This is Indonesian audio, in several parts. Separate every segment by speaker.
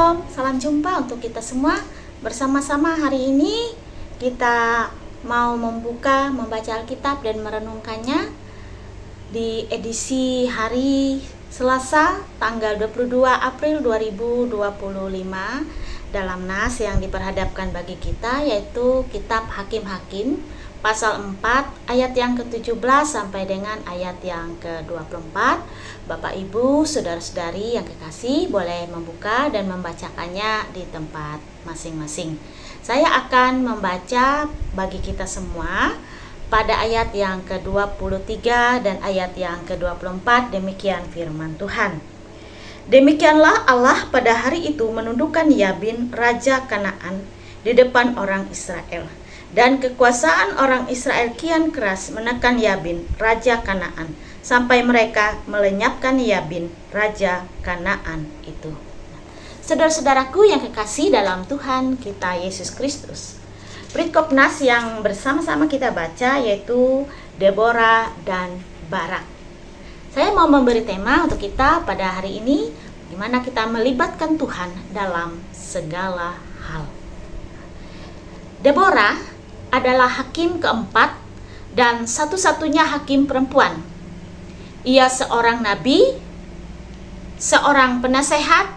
Speaker 1: Shalom, salam jumpa untuk kita semua. Bersama-sama hari ini kita mau membaca Alkitab dan merenungkannya di edisi hari Selasa tanggal 22 April 2025 dalam nas yang diperhadapkan bagi kita, yaitu kitab Hakim-Hakim pasal 4 ayat yang ke-17 sampai dengan ayat yang ke-24. Bapak Ibu, saudara-saudari yang kekasih, boleh membuka dan membacakannya di tempat masing-masing. Saya akan membaca bagi kita semua pada ayat yang ke-23 dan ayat yang ke-24. Demikian firman Tuhan. Demikianlah Allah pada hari itu menundukkan Yabin, raja Kanaan, di depan orang Israel. Dan kekuasaan orang Israel kian keras menekan Yabin, raja Kanaan, sampai mereka melenyapkan Yabin, raja Kanaan itu. Saudara-saudaraku yang kekasih dalam Tuhan kita Yesus Kristus, perikop nas yang bersama-sama kita baca yaitu Deborah dan Barak. Saya mau memberi tema untuk kita pada hari ini, di mana kita melibatkan Tuhan dalam segala hal. Deborah adalah hakim keempat dan satu-satunya hakim perempuan. Ia seorang nabi, seorang penasehat,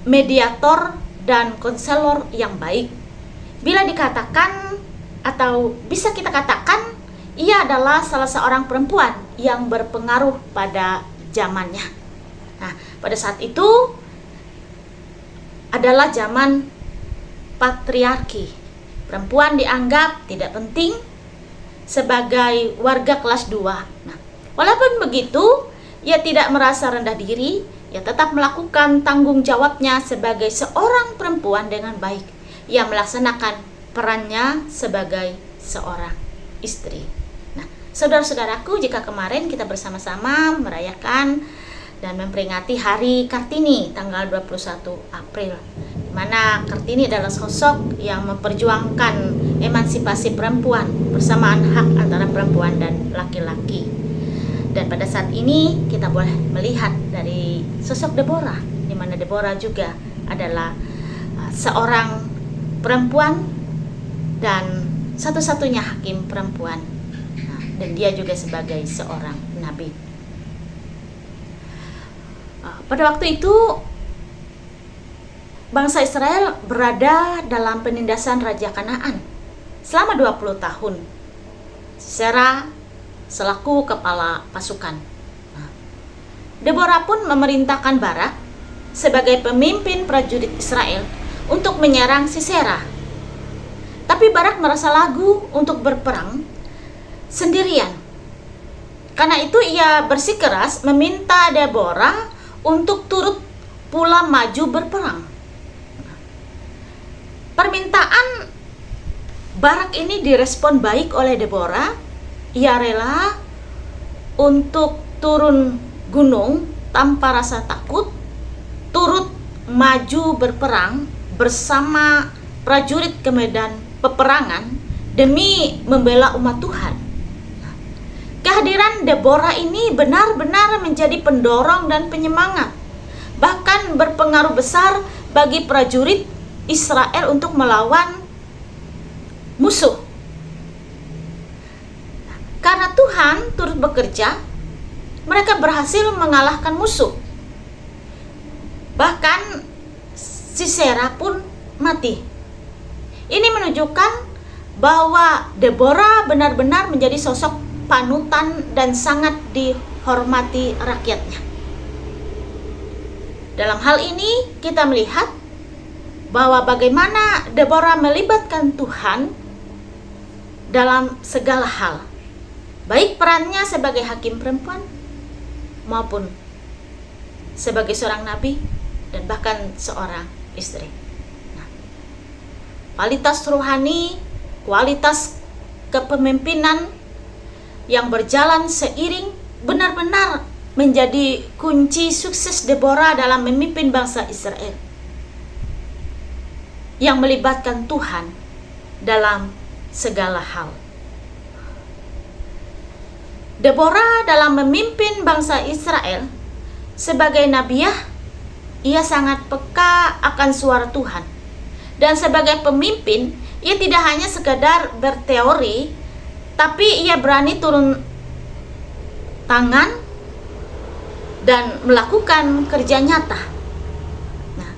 Speaker 1: mediator, dan konselor yang baik. Bila dikatakan atau bisa kita katakan, ia adalah salah seorang perempuan yang berpengaruh pada zamannya. Nah, pada saat itu adalah zaman patriarki. Perempuan dianggap tidak penting sebagai warga kelas 2. Nah, walaupun begitu, ia tidak merasa rendah diri, ia tetap melakukan tanggung jawabnya sebagai seorang perempuan dengan baik. Ia melaksanakan perannya sebagai seorang istri. Nah, saudara-saudaraku, jika kemarin kita bersama-sama merayakan dan memperingati Hari Kartini tanggal 21 April, di mana Kartini adalah sosok yang memperjuangkan emansipasi perempuan, persamaan hak antara perempuan dan laki-laki. Dan pada saat ini kita boleh melihat dari sosok Deborah, di mana Deborah juga adalah seorang perempuan dan satu-satunya hakim perempuan. Nah, dan dia juga sebagai seorang nabi. Pada waktu itu bangsa Israel berada dalam penindasan Raja Kanaan selama 20 tahun. Sisera selaku kepala pasukan. Deborah pun memerintahkan Barak sebagai pemimpin prajurit Israel untuk menyerang Sisera. Tapi Barak merasa ragu untuk berperang sendirian. Karena itu ia bersikeras meminta Deborah untuk turut pula maju berperang. Permintaan Barak ini direspon baik oleh Deborah. Ia rela untuk turun gunung tanpa rasa takut, turut maju berperang bersama prajurit ke medan peperangan demi membela umat Tuhan. Kehadiran Deborah ini benar-benar menjadi pendorong dan penyemangat, bahkan berpengaruh besar bagi prajurit Israel untuk melawan musuh. Karena Tuhan turut bekerja, mereka berhasil mengalahkan musuh. Bahkan Sisera pun mati. Ini menunjukkan bahwa Deborah benar-benar menjadi sosok panutan dan sangat dihormati rakyatnya. Dalam hal ini kita melihat bahwa bagaimana Deborah melibatkan Tuhan dalam segala hal, baik perannya sebagai hakim perempuan maupun sebagai seorang nabi dan bahkan seorang istri. Nah, kualitas rohani, kualitas kepemimpinan yang berjalan seiring benar-benar menjadi kunci sukses Deborah dalam memimpin bangsa Israel yang melibatkan Tuhan dalam segala hal. Deborah dalam memimpin bangsa Israel sebagai nabiah ia sangat peka akan suara Tuhan. Dan sebagai pemimpin, ia tidak hanya sekedar berteori, tapi ia berani turun tangan dan melakukan kerja nyata. Nah,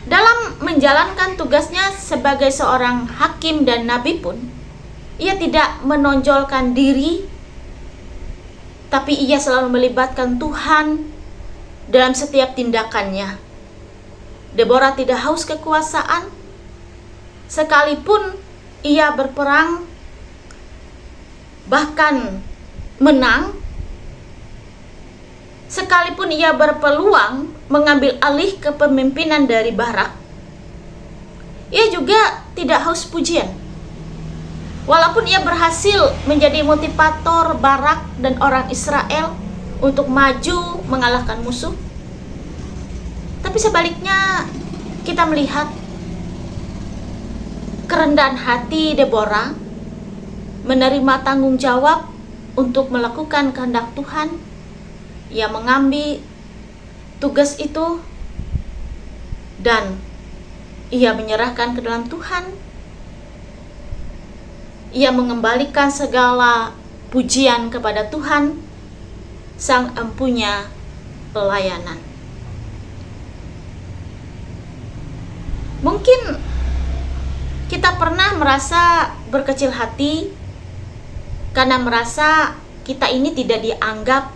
Speaker 1: dalam menjalankan tugasnya sebagai seorang hakim dan nabi pun, ia tidak menonjolkan diri, tapi ia selalu melibatkan Tuhan dalam setiap tindakannya. Deborah tidak haus kekuasaan, sekalipun ia berperang, bahkan menang, sekalipun ia berpeluang mengambil alih kepemimpinan dari Barak, ia juga tidak haus pujian. Walaupun ia berhasil menjadi motivator Barak dan orang Israel untuk maju mengalahkan musuh, tapi sebaliknya kita melihat kerendahan hati Deborah menerima tanggung jawab untuk melakukan kehendak Tuhan. Ia mengambil tugas itu dan ia menyerahkan ke dalam Tuhan. Ia mengembalikan segala pujian kepada Tuhan, Sang Empunya pelayanan. Mungkin kita pernah merasa berkecil hati karena merasa kita ini tidak dianggap,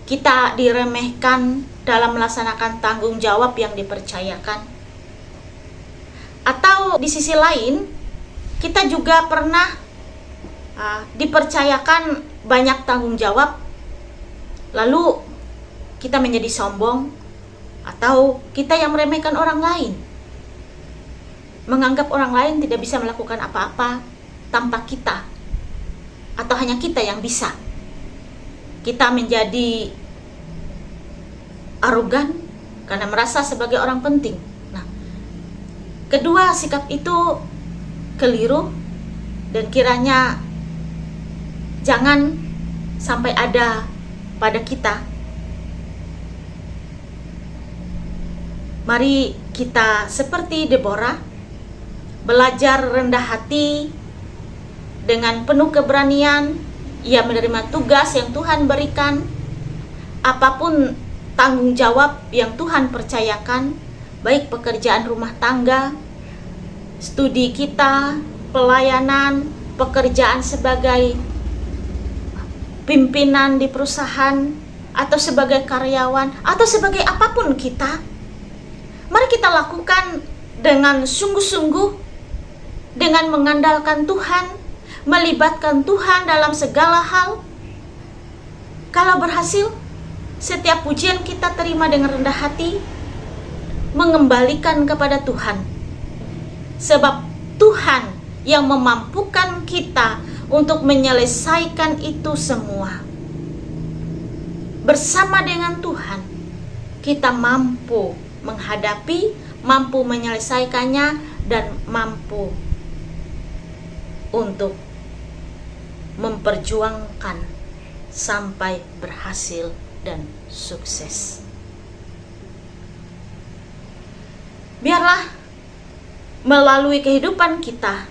Speaker 1: kita diremehkan dalam melaksanakan tanggung jawab yang dipercayakan. Atau di sisi lain, kita juga pernah dipercayakan banyak tanggung jawab, lalu kita menjadi sombong, atau kita yang meremehkan orang lain, menganggap orang lain tidak bisa melakukan apa-apa tanpa kita, atau hanya kita yang bisa. Kita menjadi arogan karena merasa sebagai orang penting. Nah, kedua sikap itu keliru, dan kiranya jangan sampai ada pada kita. Mari kita seperti Deborah, belajar rendah hati dengan penuh keberanian. Ia menerima tugas yang Tuhan berikan, apapun tanggung jawab yang Tuhan percayakan, baik pekerjaan rumah tangga, studi kita, pelayanan, pekerjaan sebagai pimpinan di perusahaan, atau sebagai karyawan, atau sebagai apapun kita. Mari kita lakukan dengan sungguh-sungguh, dengan mengandalkan Tuhan, melibatkan Tuhan dalam segala hal. Kalau berhasil, setiap pujian kita terima dengan rendah hati, mengembalikan kepada Tuhan. Sebab Tuhan yang memampukan kita untuk menyelesaikan itu semua. Bersama dengan Tuhan, kita mampu menghadapi, mampu menyelesaikannya, dan mampu untuk memperjuangkan sampai berhasil dan sukses. Biarlah melalui kehidupan kita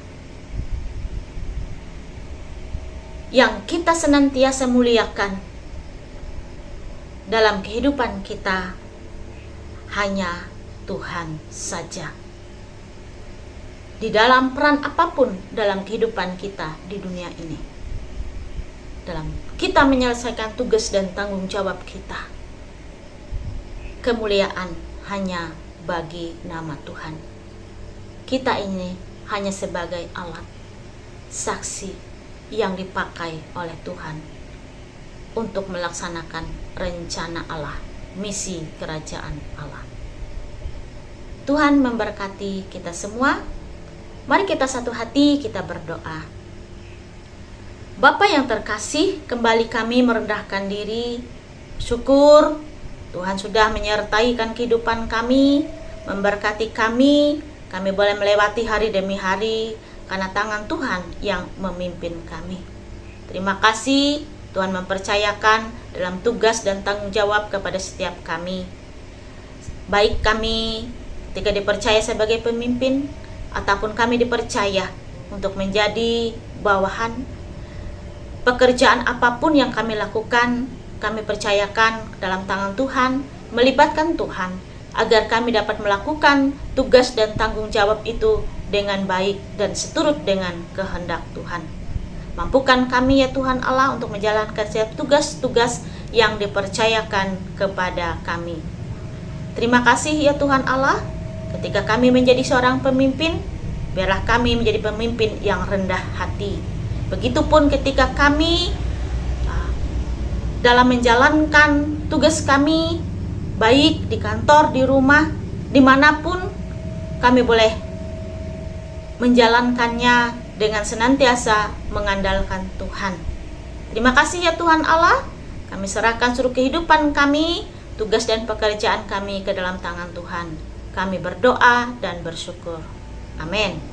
Speaker 1: yang kita senantiasa muliakan, dalam kehidupan kita hanya Tuhan saja. Di dalam peran apapun dalam kehidupan kita di dunia ini, dalam kita menyelesaikan tugas dan tanggung jawab kita, kemuliaan hanya bagi nama Tuhan. Kita ini hanya sebagai alat, saksi yang dipakai oleh Tuhan untuk melaksanakan rencana Allah, misi kerajaan Allah. Tuhan memberkati kita semua. Mari kita satu hati, kita berdoa. Bapa yang terkasih, kembali kami merendahkan diri, syukur Tuhan sudah menyertaikan kehidupan kami, memberkati kami boleh melewati hari demi hari karena tangan Tuhan yang memimpin kami. Terima kasih Tuhan mempercayakan dalam tugas dan tanggung jawab kepada setiap kami. baik kami ketika dipercaya sebagai pemimpin ataupun kami dipercaya untuk menjadi bawahan, pekerjaan apapun yang kami lakukan, kami percayakan dalam tangan Tuhan, melibatkan Tuhan, agar kami dapat melakukan tugas dan tanggung jawab itu dengan baik dan seturut dengan kehendak Tuhan. Mampukan kami ya Tuhan Allah untuk menjalankan setiap tugas-tugas yang dipercayakan kepada kami. Terima kasih ya Tuhan Allah, ketika kami menjadi seorang pemimpin, biarlah kami menjadi pemimpin yang rendah hati. Begitupun ketika kami dalam menjalankan tugas kami, baik di kantor, di rumah, dimanapun, kami boleh menjalankannya dengan senantiasa mengandalkan Tuhan. Terima kasih ya Tuhan Allah, kami serahkan seluruh kehidupan kami, tugas dan pekerjaan kami ke dalam tangan Tuhan. Kami berdoa dan bersyukur. Amin.